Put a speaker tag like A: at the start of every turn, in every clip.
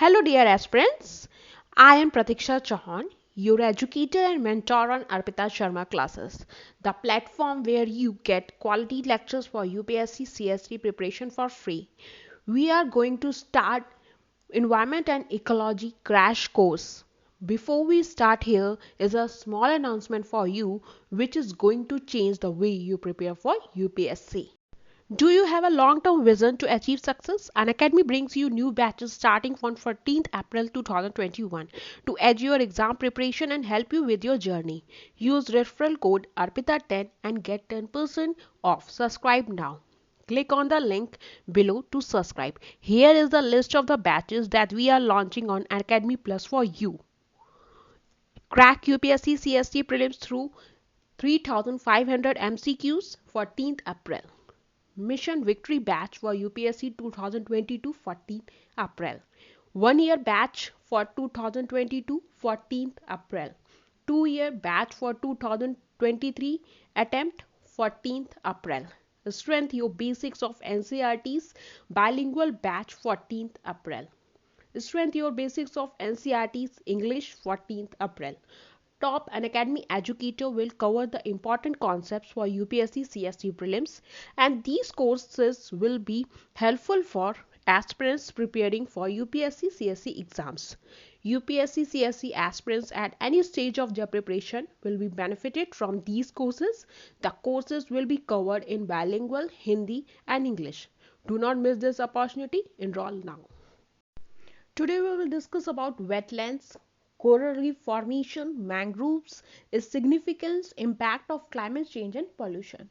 A: Hello, dear aspirants. I am Pratiksha Chauhan, your educator and mentor on Arpita Sharma classes, the platform where you get quality lectures for UPSC CST preparation for free. We are going to start Environment and Ecology crash course. Before we start, here is a small announcement for you which is going to change the way you prepare for UPSC. Do you have a long-term vision to achieve success? Unacademy brings you new batches starting on 14th April 2021 to aid your exam preparation and help you with your journey. Use referral code ARPITA10 and get 10% off. Subscribe now. Click on the link below to subscribe. Here is the list of the batches that we are launching on Academy Plus for you. Crack UPSC CST prelims through 3500 MCQs 14th April. Mission Victory Batch for UPSC 2022 14th April. 1 year batch for 2022 14th April. 2 year batch for 2023 attempt 14th April. Strength your basics of NCERT's bilingual batch 14th April. Strength your basics of NCERT's English 14th April. Top Unacademy educator will cover the important concepts for UPSC CST prelims, and these courses will be helpful for aspirants preparing for UPSC CST exams. UPSC CST aspirants at any stage of their preparation will be benefited from these courses. The courses will be covered in bilingual Hindi and English. Do not miss this opportunity. Enroll now. Today we will discuss about wetlands, coral reef formation, mangroves, its significance, impact of climate change and pollution.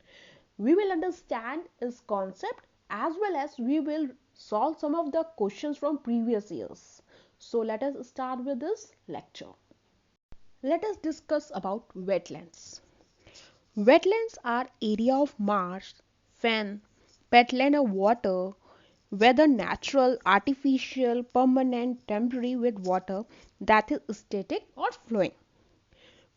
A: We will understand its concept as well as we will solve some of the questions from previous years. So let us start with this lecture. Let us discuss about wetlands. Wetlands are area of marsh, fen, petland of water, whether natural, artificial, permanent, temporary with water that is static or flowing.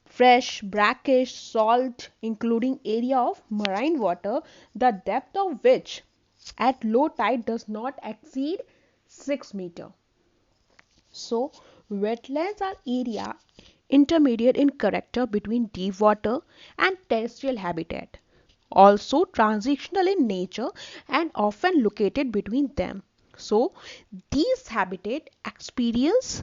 A: Fresh, brackish, salt, including area of marine water, the depth of which at low tide does not exceed 6 meter. So, wetlands are area intermediate in character between deep water and terrestrial habitat, also transitional in nature and often located between them. So, these habitat experience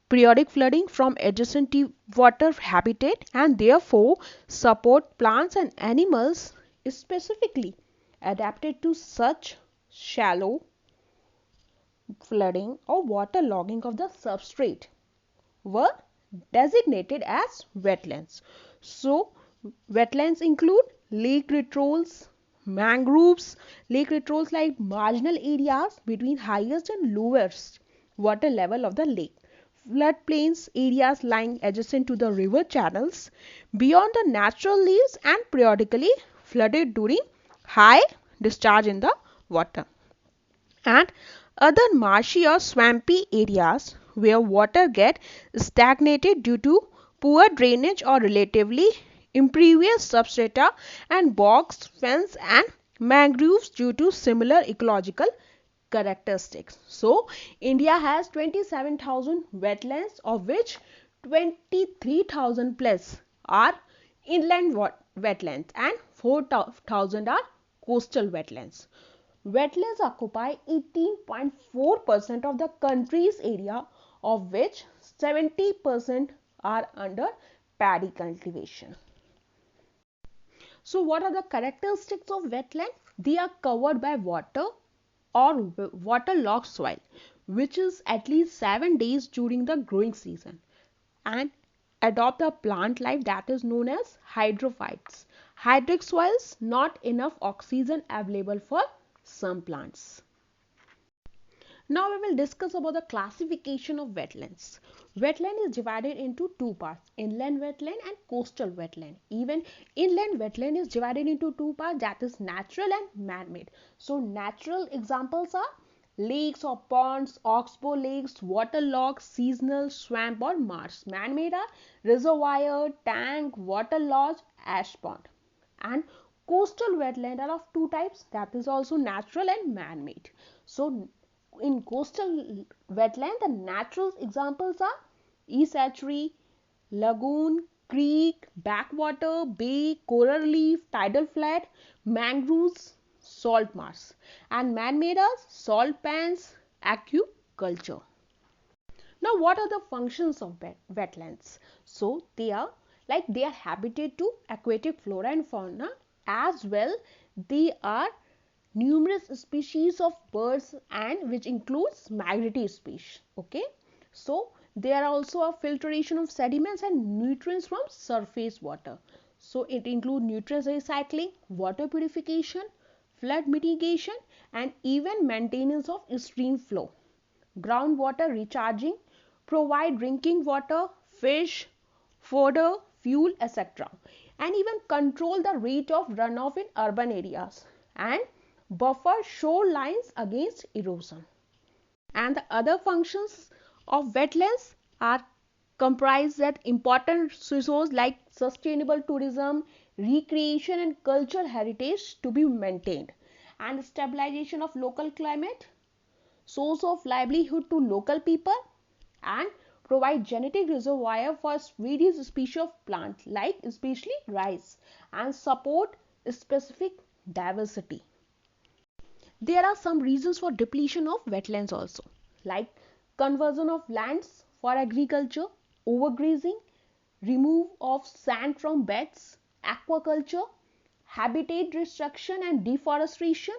A: periodic flooding from adjacent deep water habitat and therefore support plants and animals specifically adapted to such shallow flooding or water logging of the substrate were designated as wetlands. So, wetlands include lake littorals, mangroves, lake littorals like marginal areas between highest and lowest water level of the lake. Floodplains areas lying adjacent to the river channels beyond the natural leaves and periodically flooded during high discharge in the water. And other marshy or swampy areas where water get stagnated due to poor drainage or relatively impervious substrata, and bogs, fens and mangroves due to similar ecological characteristics. So, India has 27,000 wetlands, of which 23,000 plus are inland wetlands and 4,000 are coastal wetlands. Wetlands occupy 18.4% of the country's area, of which 70% are under paddy cultivation. So, what are the characteristics of wetland? They are covered by water or waterlogged soil, which is at least 7 days during the growing season, and adopt a plant life that is known as hydrophytes. Hydric soils, not enough oxygen available for some plants. Now we will discuss about the classification of wetlands. Wetland is divided into two parts, inland wetland and coastal wetland. Even inland wetland is divided into two parts, that is natural and man-made. So natural examples are lakes or ponds, oxbow lakes, waterlogged, seasonal, swamp or marsh. Man-made are reservoir, tank, water lodge, ash pond. And coastal wetland are of two types, that is also natural and man-made. So in coastal wetland, the natural examples are estuary, lagoon, creek, backwater, bay, coral reef, tidal flat, mangroves, salt marsh, and man-made as salt pans, aquaculture. Now, what are the functions of wetlands? So, they are habitat to aquatic flora and fauna, as well they are numerous species of birds and which includes migratory species. Okay, so there are also a filtration of sediments and nutrients from surface water. So it includes nutrient recycling, water purification, flood mitigation, and even maintenance of stream flow, groundwater recharging, provide drinking water, fish, fodder, fuel, etc. And even control the rate of runoff in urban areas and buffer shorelines against erosion. And the other functions of wetlands are comprised that important resources like sustainable tourism, recreation and cultural heritage to be maintained, and stabilization of local climate, source of livelihood to local people, and provide genetic reservoir for various species of plants like especially rice, and support specific diversity. There are some reasons for depletion of wetlands also, like conversion of lands for agriculture, overgrazing, remove of sand from beds, aquaculture, habitat destruction and deforestation,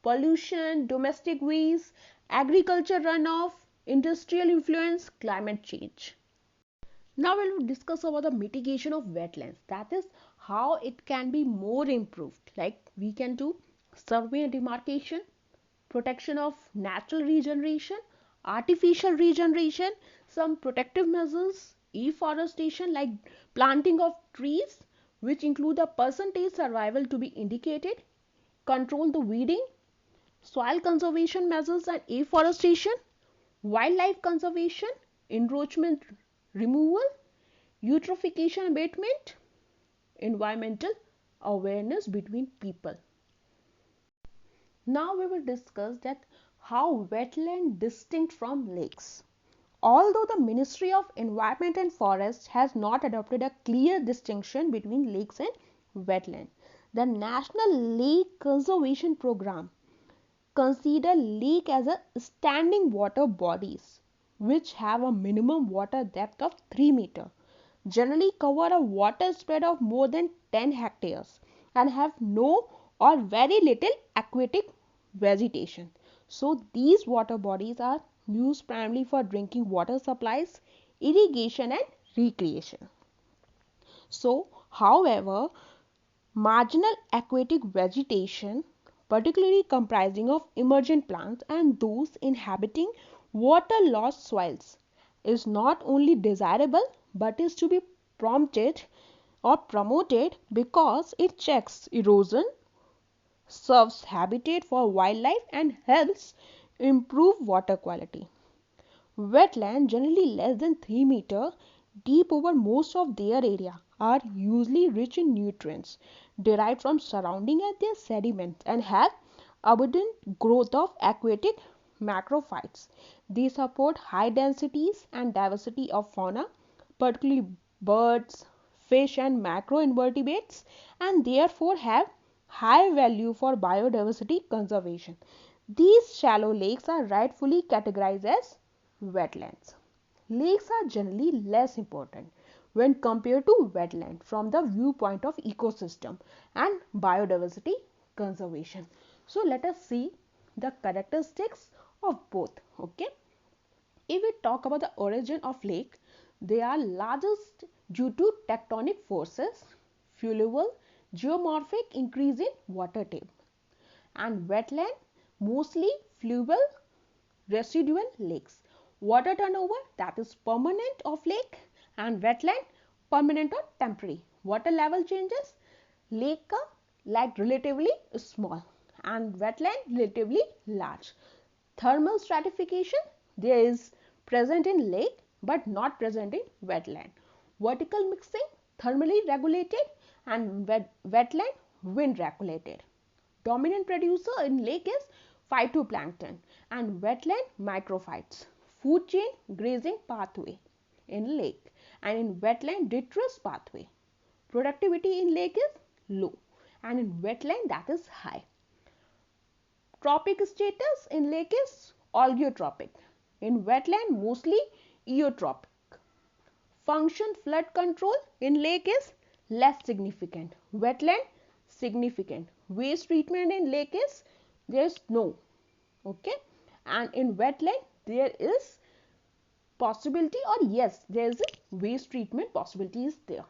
A: pollution, domestic waste, agriculture runoff, industrial influence, climate change. Now we will discuss about the mitigation of wetlands. That is how it can be more improved. Like we can do survey and demarcation, protection of natural regeneration, artificial regeneration, some protective measures, afforestation like planting of trees which include the percentage survival to be indicated, control the weeding, soil conservation measures and afforestation, wildlife conservation, encroachment removal, eutrophication abatement, environmental awareness between people. Now we will discuss that how wetland distinct from lakes. Although the Ministry of Environment and Forest has not adopted a clear distinction between lakes and wetland, the National Lake Conservation Program consider lake as a standing water bodies which have a minimum water depth of 3 meter, generally cover a water spread of more than 10 hectares and have no or very little aquatic vegetation. So these water bodies are used primarily for drinking water supplies, irrigation and recreation. So however, marginal aquatic vegetation, particularly comprising of emergent plants and those inhabiting water-logged soils, is not only desirable but is to be prompted or promoted because it checks erosion, serves habitat for wildlife and helps improve water quality. Wetlands, generally less than 3 meter deep over most of their area, are usually rich in nutrients derived from surrounding and their sediments and have abundant growth of aquatic macrophytes. They support high densities and diversity of fauna, particularly birds, fish and macroinvertebrates, and therefore have high value for biodiversity conservation. These shallow lakes are rightfully categorized as wetlands. Lakes are generally less important when compared to wetland from the viewpoint of ecosystem and biodiversity conservation. So let us see the characteristics of both. Okay, if we talk about the origin of lake, they are largest due to tectonic forces, fluvial, geomorphic increase in water table, and wetland mostly fluvial residual lakes. Water turnover, that is permanent of lake, and wetland permanent or temporary. Water level changes, lake like relatively small and wetland relatively large. Thermal stratification, there is present in lake but not present in wetland. Vertical mixing, thermally regulated, and wetland wind regulated. Dominant producer in lake is phytoplankton, and wetland microphytes. Food chain grazing pathway in lake, and in wetland detritus pathway. Productivity in lake is low, and in wetland that is high. Trophic status in lake is oligotrophic. In wetland mostly eutrophic. Function flood control in lake is less significant. Wetland significant. Waste treatment in lake is there is no. Okay, and in wetland there is possibility, or yes, there is a waste treatment possibility is there.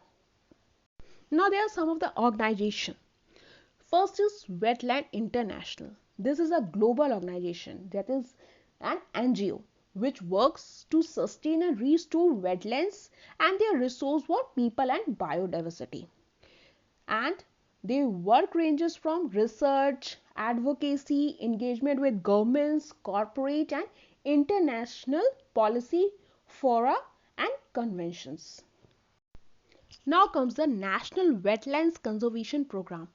A: Now there are some of the organization. First is Wetland International. This is a global organization, that is an NGO, which works to sustain and restore wetlands and their resource for people and biodiversity. And their work ranges from research, advocacy, engagement with governments, corporate and international policy fora and conventions. Now comes the National Wetlands Conservation Program.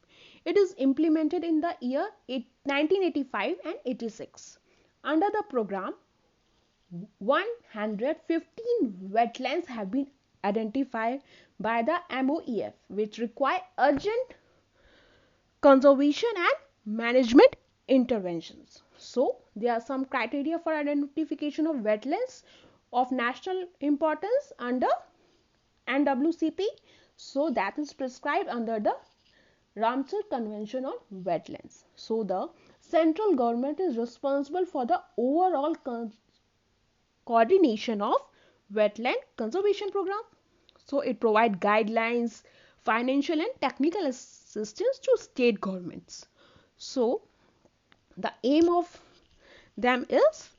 A: It is implemented in the year 1985 and 86. Under the program, 115 wetlands have been identified by the MOEF, which require urgent conservation and management interventions. So, there are some criteria for identification of wetlands of national importance under NWCP. So, that is prescribed under the Ramsar Convention on Wetlands. So, the central government is responsible for the overall coordination of wetland conservation program. So, it provides guidelines, financial and technical assistance to state governments. So, the aim of them is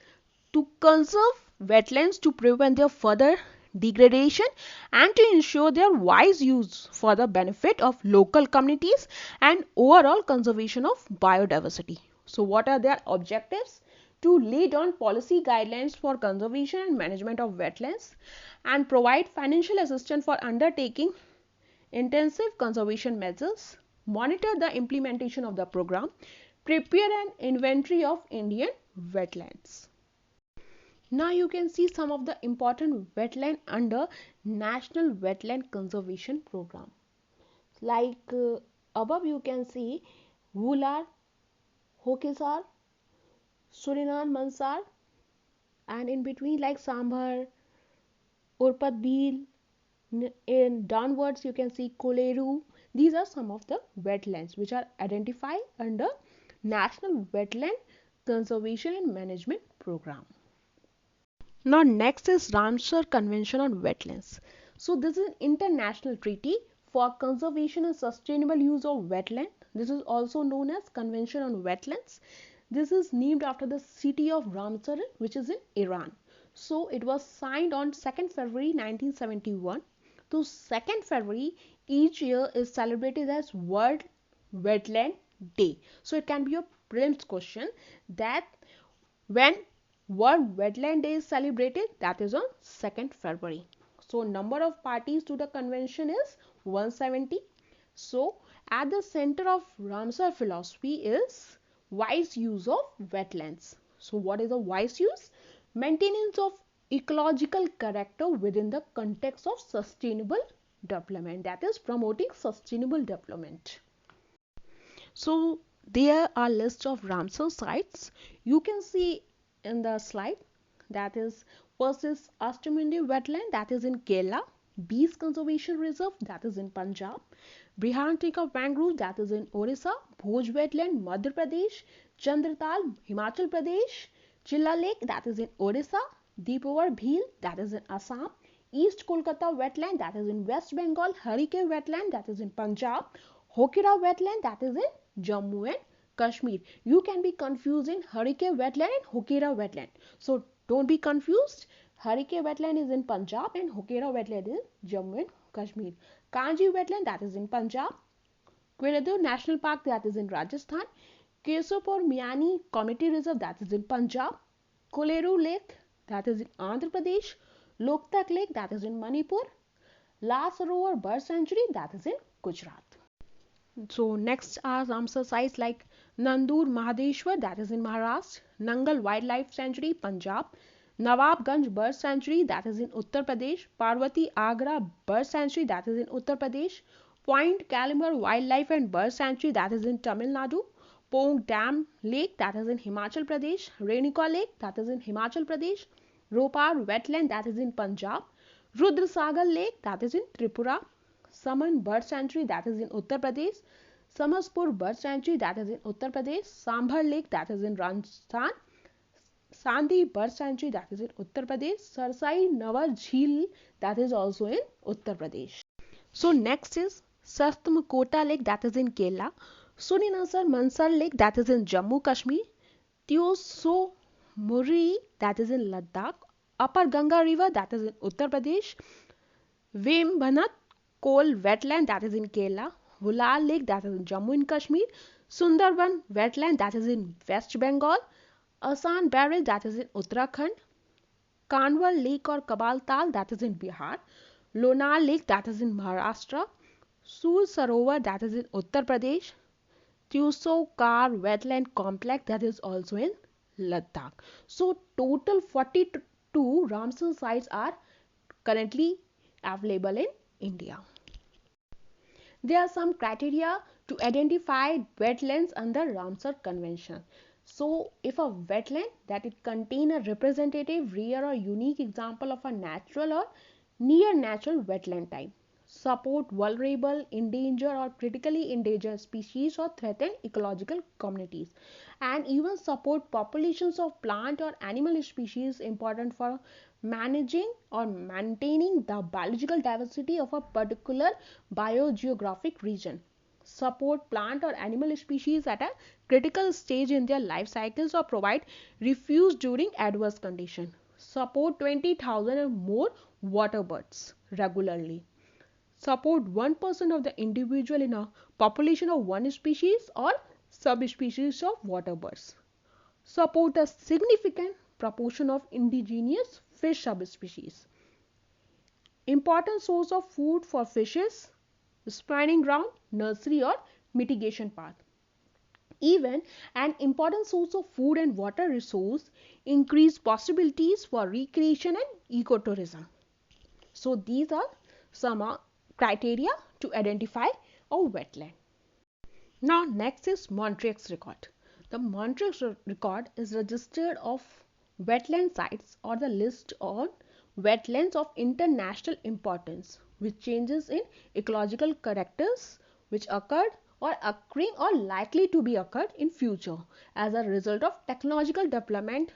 A: to conserve wetlands to prevent their further degradation and to ensure their wise use for the benefit of local communities and overall conservation of biodiversity. So what are their objectives? To lay down policy guidelines for conservation and management of wetlands and provide financial assistance for undertaking intensive conservation measures, monitor the implementation of the program, prepare an inventory of Indian wetlands. Now you can see some of the important wetland under National Wetland Conservation Program. Like above you can see Vular, Hokisar, Surinan Mansar, and in between like Sambhar, Urpat Bhil, in downwards you can see Koleru. These are some of the wetlands which are identified under National Wetland Conservation and Management Program. Now next is Ramsar Convention on Wetlands. So this is an international treaty for conservation and sustainable use of wetland. This is also known as Convention on Wetlands. This is named after the city of Ramsar, which is in Iran. So it was signed on 2nd February 1971. So 2nd February each year is celebrated as World Wetland Day. So it can be a prelims question that when World Wetland Day is celebrated, that is on 2nd February. So number of parties to the convention is 170. So at the center of Ramsar philosophy is wise use of wetlands. So what is a wise use? Maintenance of ecological character within the context of sustainable development, that is promoting sustainable development. So there are lists of Ramsar sites. You can see in the slide, that is first is Astamindi wetland, that is in Kerala, Bees Conservation Reserve, that is in Punjab, Brihantika mangrove, that is in Orissa, Bhoj wetland, Madhya Pradesh, Chandratal, Himachal Pradesh, Chilla Lake, that is in Orissa, Deepawar Bhil, that is in Assam, East Kolkata wetland, that is in West Bengal, Harike wetland, that is in Punjab, Hokira wetland, that is in Jammu and Kashmir. You can be confusing Harike wetland and Hokira wetland. So don't be confused. Harike wetland is in Punjab and Hokira wetland is Jammu and Kashmir. Kanji wetland, that is in Punjab. Quiradur National Park, that is in Rajasthan. Kesopur Miani Community Reserve, that is in Punjab. Koleru Lake, that is in Andhra Pradesh. Loktak Lake, that is in Manipur. La Sarovar Bird Sanctuary, that is in Gujarat. So next are Ramsar sites like Nandur Mahadeshwar, that is in Maharashtra, Nangal Wildlife Sanctuary, Punjab, Nawabganj Bird Sanctuary, that is in Uttar Pradesh, Parvati Agra Bird Sanctuary, that is in Uttar Pradesh, Point Calimar Wildlife and Bird Sanctuary, that is in Tamil Nadu, Pong Dam Lake, that is in Himachal Pradesh, Renuka Lake, that is in Himachal Pradesh, Ropar Wetland, that is in Punjab, Rudrasagar Lake, that is in Tripura, Saman Bird Sanctuary, that is in Uttar Pradesh, Samaspur Bird Sanctuary, that is in Uttar Pradesh, Sambhar Lake, that is in Rajasthan, Sandi Bird Sanctuary, that is in Uttar Pradesh, Sarsai Nawar Jheel, that is also in Uttar Pradesh. So next is Sastmakota Lake, that is in Kerala, Surinasar Mansar Lake, that is in Jammu Kashmir, Tioso Muri, that is in Ladakh, Upper Ganga River, that is in Uttar Pradesh, Vembanath Coal Wetland, that is in Kerala, Vulal Lake, that is in Jammu and Kashmir, Sundarban Wetland, that is in West Bengal, Asan Barrage, that is in Uttarakhand, Kanwar Lake or Kabal Tal, that is in Bihar, Lonar Lake, that is in Maharashtra, Sur Sarovar, that is in Uttar Pradesh, Tuso Kar Wetland Complex, that is also in Ladakh. So total 42 Ramsar sites are currently available in India. There are some criteria to identify wetlands under Ramsar Convention. So, if a wetland that it contain a representative, rare or unique example of a natural or near natural wetland type, support vulnerable, endangered or critically endangered species or threatened ecological communities, and even support populations of plant or animal species important for managing or maintaining the biological diversity of a particular biogeographic region, support plant or animal species at a critical stage in their life cycles or provide refuge during adverse conditions, support 20,000 or more water birds regularly, support 1% of the individual in a population of one species or subspecies of water birds, support a significant proportion of indigenous fish subspecies, important source of food for fishes, spawning ground, nursery or mitigation path. Even an important source of food and water resource, increase possibilities for recreation and ecotourism. So these are some criteria to identify a wetland. Now next is Montreux record. The Montreux record is registered of wetland sites or the list on wetlands of international importance which changes in ecological characters which occurred or occurring or likely to be occurred in future as a result of technological development,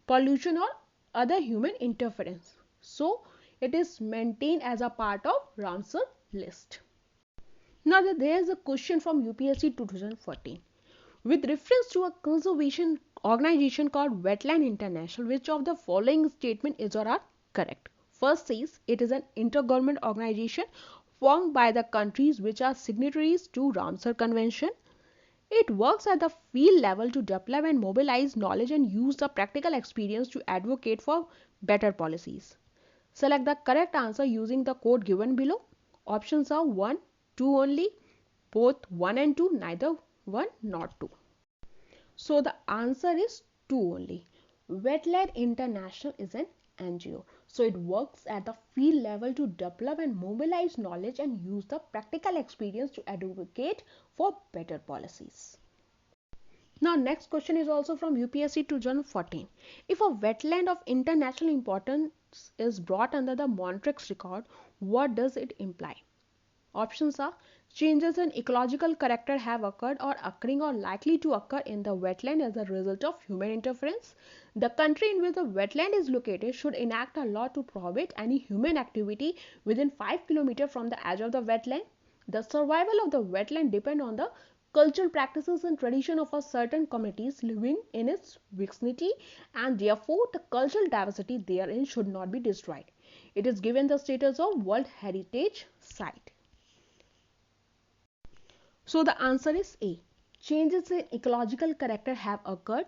A: pollution or other human interference. So it is maintained as a part of Ramsar list. Now there is a question from UPSC 2014. With reference to a conservation organization called Wetland International, which of the following statement is or are correct? First says it is an intergovernment organization formed by the countries which are signatories to Ramsar Convention. It works at the field level to develop and mobilize knowledge and use the practical experience to advocate for better policies. Select the correct answer using the code given below. Options are 1, 2 only, both 1 and 2, neither 1 nor 2. So the answer is 2 only. Wetland International is an NGO. So it works at the field level to develop and mobilize knowledge and use the practical experience to advocate for better policies. Now next question is also from UPSC 2014. If a wetland of international importance is brought under the Montreux record, what does it imply? Options are changes in ecological character have occurred or occurring or likely to occur in the wetland as a result of human interference. The country in which the wetland is located should enact a law to prohibit any human activity within 5 km from the edge of the wetland. The survival of the wetland depends on the cultural practices and tradition of a certain communities living in its vicinity, and therefore the cultural diversity therein should not be destroyed. It is given the status of World Heritage Site. So the answer is A. Changes in ecological character have occurred,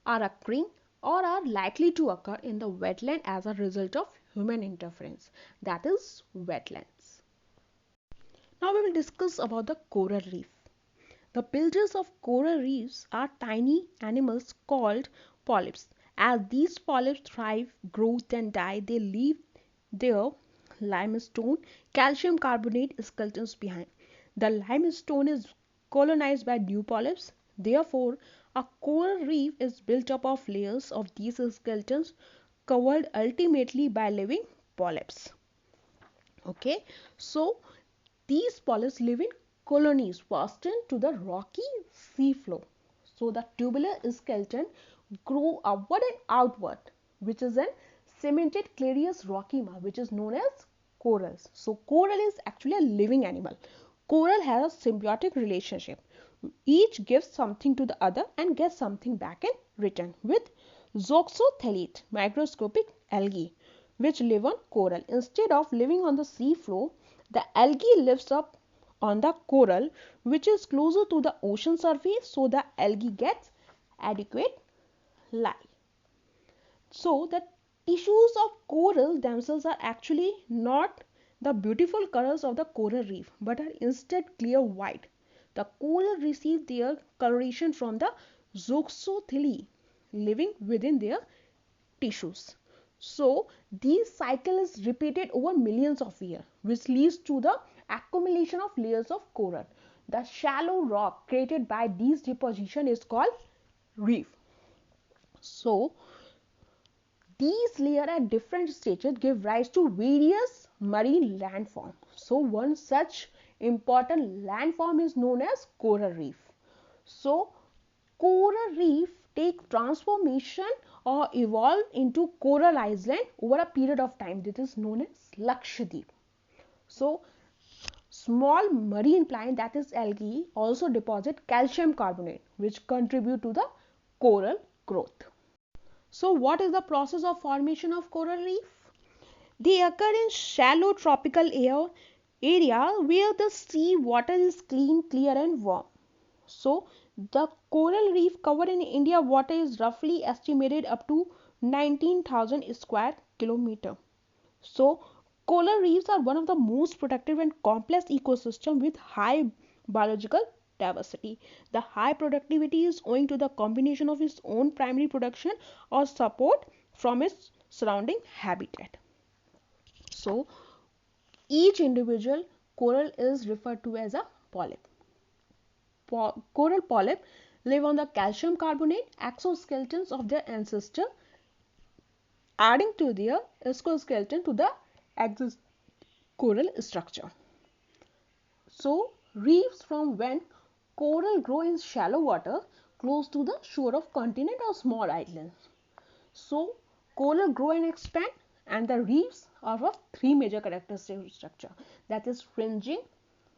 A: are occurring or are likely to occur in the wetland as a result of human interference. That is wetlands. Now we will discuss about the coral reef. The builders of coral reefs are tiny animals called polyps. As these polyps thrive, grow, and die, they leave their limestone calcium carbonate skeletons behind. The limestone is colonized by new polyps. Therefore, a coral reef is built up of layers of these skeletons covered ultimately by living polyps. Okay, so these polyps live in colonies fastened to the rocky seafloor. So the tubular skeleton grow upward and outward, which is an cemented clarious rocky mass, which is known as corals. So coral is actually a living animal. Coral has a symbiotic relationship. Each gives something to the other and gets something back in return. With zooxanthellae, microscopic algae, which live on coral. Instead of living on the sea floor, the algae lives up on the coral, which is closer to the ocean surface, so the algae gets adequate light. So the tissues of coral themselves are actually not the beautiful colors of the coral reef, but are instead clear white. The coral receive their coloration from the zooxanthellae living within their tissues. So this cycle is repeated over millions of years, which leads to the accumulation of layers of coral. The shallow rock created by these deposition is called reef. So these layers at different stages give rise to various marine landforms. So one such important landform is known as coral reef. So coral reef take transformation or evolve into coral island over a period of time. This is known as Lakshadweep. So small marine plant, that is algae, also deposit calcium carbonate, which contribute to the coral growth. So what is the process of formation of coral reef? They occur in shallow tropical area where the sea water is clean, clear and warm. So the coral reef covered in India water is roughly estimated up to 19,000 square kilometer. So coral reefs are one of the most protective and complex ecosystem with high biological diversity. The high productivity is owing to the combination of its own primary production or support from its surrounding habitat. So each individual coral is referred to as a polyp. Coral polyp live on the calcium carbonate exoskeletons of their ancestor, adding to their exoskeleton to the existing coral structure. So reefs from when coral grow in shallow water close to the shore of continent or small islands. So coral grow and expand, and the reefs are of three major characteristic structure, that is fringing,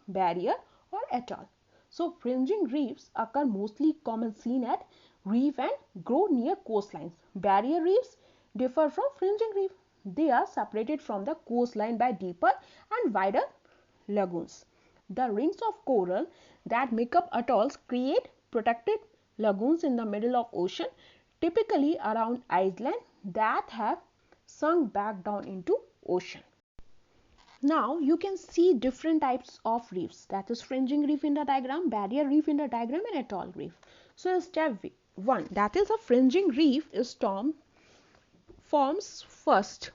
A: barrier or atoll. So fringing reefs occur mostly common seen at reef and grow near coastlines. Barrier reefs differ from fringing reef. They are separated from the coastline by deeper and wider lagoons. The rings of coral that make up atolls create protected lagoons in the middle of ocean, typically around islands that have sunk back down into ocean. Now you can see different types of reefs, that is fringing reef in the diagram, barrier reef in the diagram and atoll reef. So step 1, that is a fringing reef, storm forms first.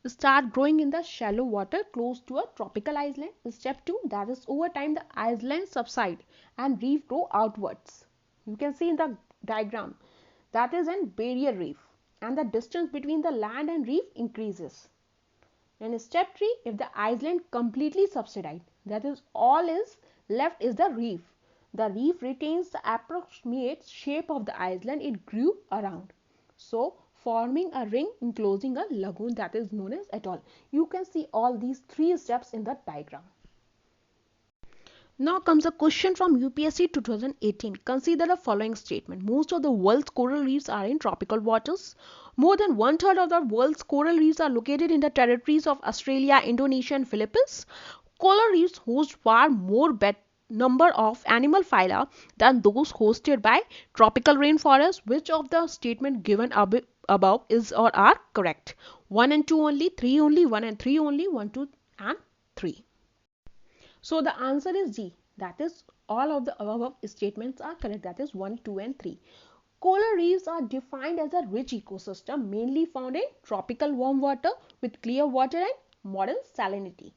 A: Start growing in the shallow water close to a tropical island. Step 2, that is over time the island subside and reef grow outwards. You can see in the diagram that is an barrier reef, and the distance between the land and reef increases. And step 3, if the island completely subsides, that is all is left is the reef. The reef retains the approximate shape of the island it grew around, so forming a ring enclosing a lagoon that is known as atoll. You can see all these three steps in the diagram. Now comes a question from UPSC 2018. Consider the following statement. Most of the world's coral reefs are in tropical waters. More than one-third of the world's coral reefs are located in the territories of Australia, Indonesia and Philippines. Coral reefs host far more number of animal phyla than those hosted by tropical rainforests. Which of the statement given above is or are correct? 1 and 2 only, 3 only, 1 and 3 only, 1, 2 and 3. So the answer is D. That is, all of the above statements are correct. That is 1, 2, and 3. Coral reefs are defined as a rich ecosystem mainly found in tropical warm water with clear water and modern salinity.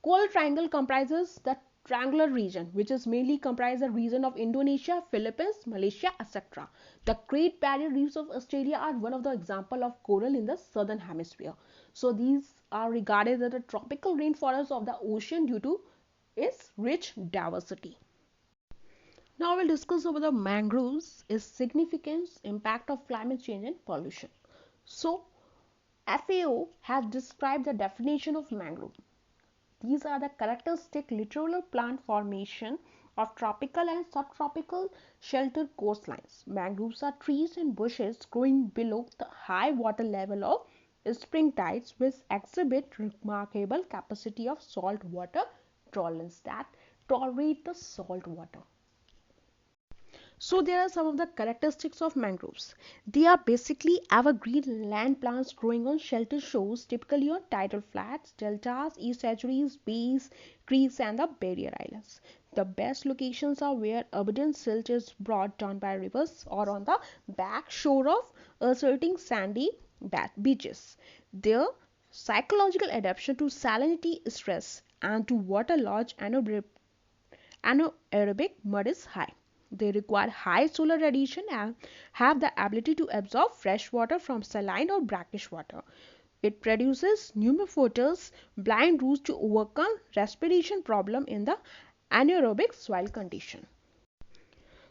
A: Coral Triangle comprises the triangular region, which is mainly comprised the region of Indonesia, Philippines, Malaysia, etc. The Great Barrier Reefs of Australia are one of the example of coral in the southern hemisphere. So these are regarded as the tropical rainforests of the ocean due to its rich diversity. Now we'll discuss about the mangroves, its significance, impact of climate change and pollution. So FAO has described the definition of mangrove. These are the characteristic littoral plant formation of tropical and subtropical sheltered coastlines. Mangroves are trees and bushes growing below the high water level of spring tides which exhibit remarkable capacity of salt water tolerance that tolerate the salt water. So there are some of the characteristics of mangroves. They are basically evergreen land plants growing on sheltered shores, typically on tidal flats, deltas, estuaries, bays, creeks, and the barrier islands. The best locations are where abundant silt is brought down by rivers or on the back shore of asserting sandy beaches. Their psychological adaptation to salinity stress and to waterlogged anaerobic mud is high. They require high solar radiation and have the ability to absorb fresh water from saline or brackish water. It produces pneumophotos, blind roots to overcome respiration problem in the anaerobic soil condition.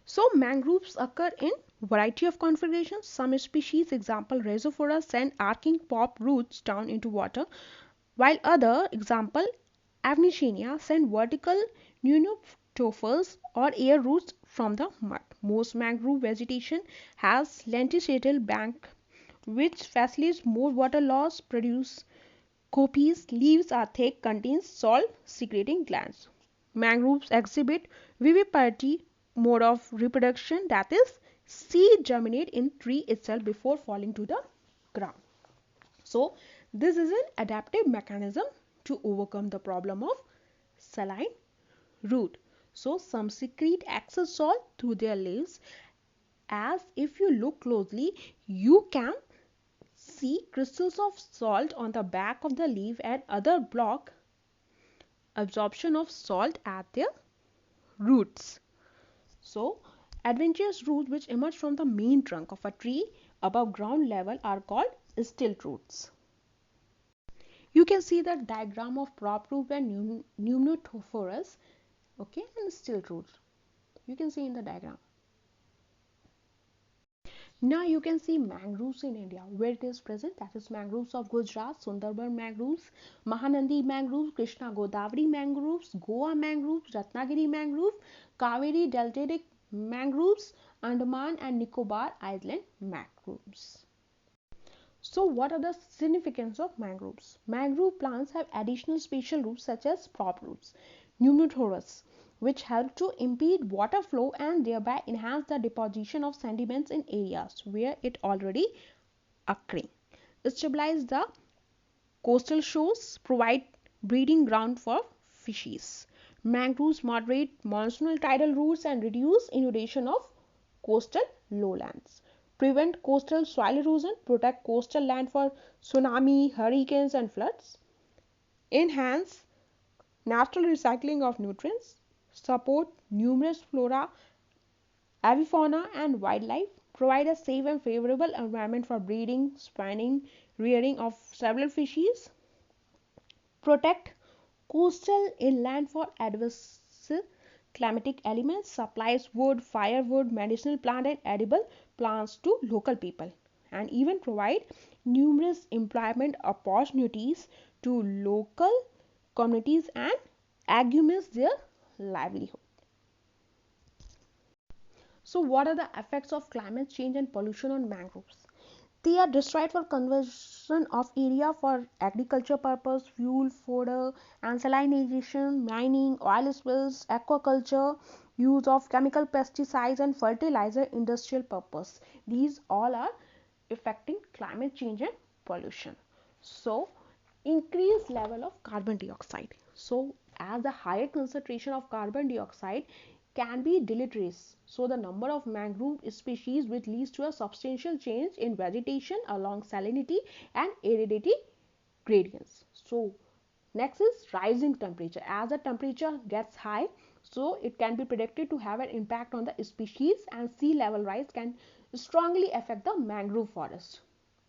A: So mangroves occur in variety of configurations. Some species, example Rhizophora, send arcing pop roots down into water, while other, example Avnicenia, send vertical pneumotophers or air roots from the mud. Most mangrove vegetation has lenticulated bank which facilitates more water loss, produce copies, leaves are thick, contains salt secreting glands. Mangroves exhibit viviparity mode of reproduction, that is seed germinate in tree itself before falling to the ground. So this is an adaptive mechanism to overcome the problem of saline root. So some secrete excess salt through their leaves, as if you look closely you can see crystals of salt on the back of the leaf and other block absorption of salt at their roots. So adventitious roots which emerge from the main trunk of a tree above ground level are called stilt roots. You can see the diagram of prop root and pneumatophorus, okay, and stilt roots. You can see in the diagram. Now you can see mangroves in India, where it is present. That is mangroves of Gujarat, Sundarban mangroves, Mahanadi mangroves, Krishna Godavari mangroves, Goa mangroves, Ratnagiri mangrove, Kaveri deltaic mangroves, Andaman and Nicobar Island mangroves. So what are the significance of mangroves? Mangrove plants have additional spatial roots such as prop roots, pneumatophorus, which help to impede water flow and thereby enhance the deposition of sediments in areas where it already occurring. Stabilize the coastal shores, provide breeding ground for fishes. Mangroves moderate monsoonal tidal routes and reduce inundation of coastal lowlands. Prevent coastal soil erosion, protect coastal land for tsunami, hurricanes and floods. Enhance natural recycling of nutrients. Support numerous flora, avifauna and wildlife. Provide a safe and favorable environment for breeding, spawning, rearing of several species. Protect coastal inland for adverse climatic elements, supplies wood, firewood, medicinal plant and edible plants to local people, and even provide numerous employment opportunities to local communities and augments their livelihood. So what are the effects of climate change and pollution on mangroves? They are destroyed for conversion of area for agriculture purpose, fuel, fodder, and salinization, mining, oil spills, aquaculture, use of chemical pesticides and fertilizer industrial purpose. These all are affecting climate change and pollution. So increased level of carbon dioxide. So as the higher concentration of carbon dioxide can be deleterious. So the number of mangrove species which leads to a substantial change in vegetation along salinity and aridity gradients. So next is rising temperature. As the temperature gets high, so it can be predicted to have an impact on the species, and sea level rise can strongly affect the mangrove forest.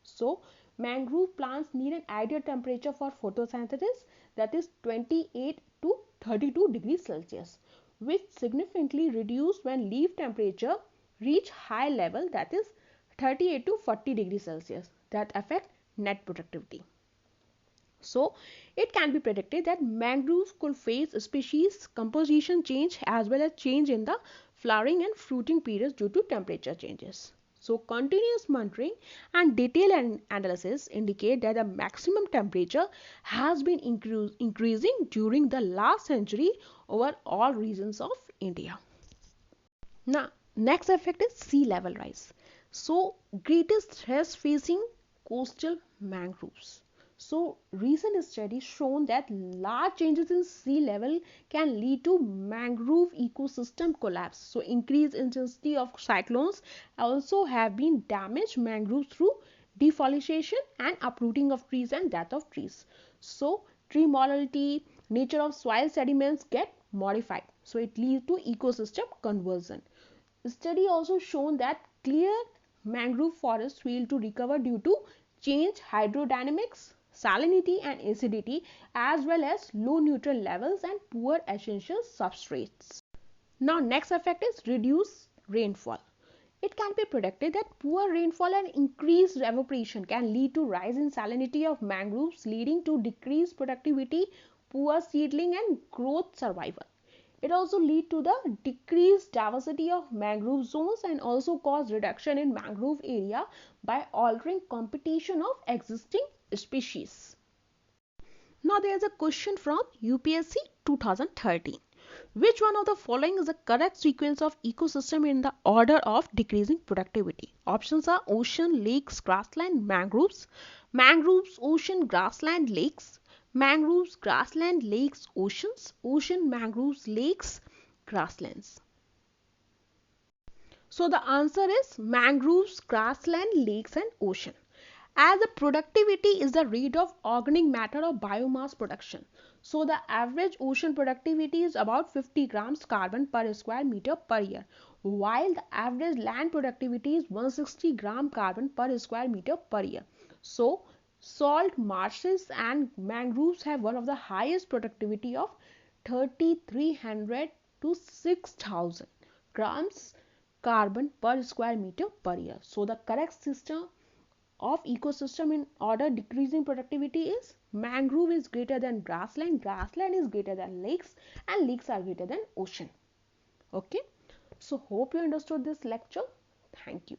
A: So mangrove plants need an ideal temperature for photosynthesis, that is 28 to 32 degrees Celsius, which significantly reduce when leaf temperature reach high level, that is 38 to 40 degrees Celsius, that affect net productivity. So it can be predicted that mangroves could face species composition change as well as change in the flowering and fruiting periods due to temperature changes. So continuous monitoring and detailed analysis indicate that the maximum temperature has been increasing during the last century over all regions of India. Now, next effect is sea level rise. So, greatest threats facing coastal mangroves. So, recent studies shown that large changes in sea level can lead to mangrove ecosystem collapse. So, increased intensity of cyclones also have been damaged mangroves through deforestation and uprooting of trees and death of trees. So, tree mortality, nature of soil sediments get modified. So, it leads to ecosystem conversion. Study also shown that clear mangrove forests fail to recover due to changed hydrodynamics, salinity and acidity, as well as low nutrient levels and poor essential substrates. Now next effect is reduced rainfall. It can be predicted that poor rainfall and increased evaporation can lead to rise in salinity of mangroves, leading to decreased productivity, poor seedling and growth survival. It also lead to the decreased diversity of mangrove zones and also cause reduction in mangrove area by altering competition of existing species. Now there is a question from UPSC 2013. Which one of the following is the correct sequence of ecosystem in the order of decreasing productivity? Options are ocean, lakes, grassland, mangroves, mangroves, ocean, grassland, lakes, mangroves, grassland, lakes, oceans, ocean, mangroves, lakes, grasslands. So the answer is mangroves, grassland, lakes and ocean. As the productivity is the rate of organic matter or biomass production. So the average ocean productivity is about 50 grams carbon per square meter per year, while the average land productivity is 160 gram carbon per square meter per year. So salt marshes and mangroves have one of the highest productivity of 3300 to 6000 grams carbon per square meter per year. So the correct system of ecosystem in order decreasing productivity is mangrove is greater than grassland, grassland is greater than lakes and lakes are greater than ocean. Okay, so hope you understood this lecture. Thank you.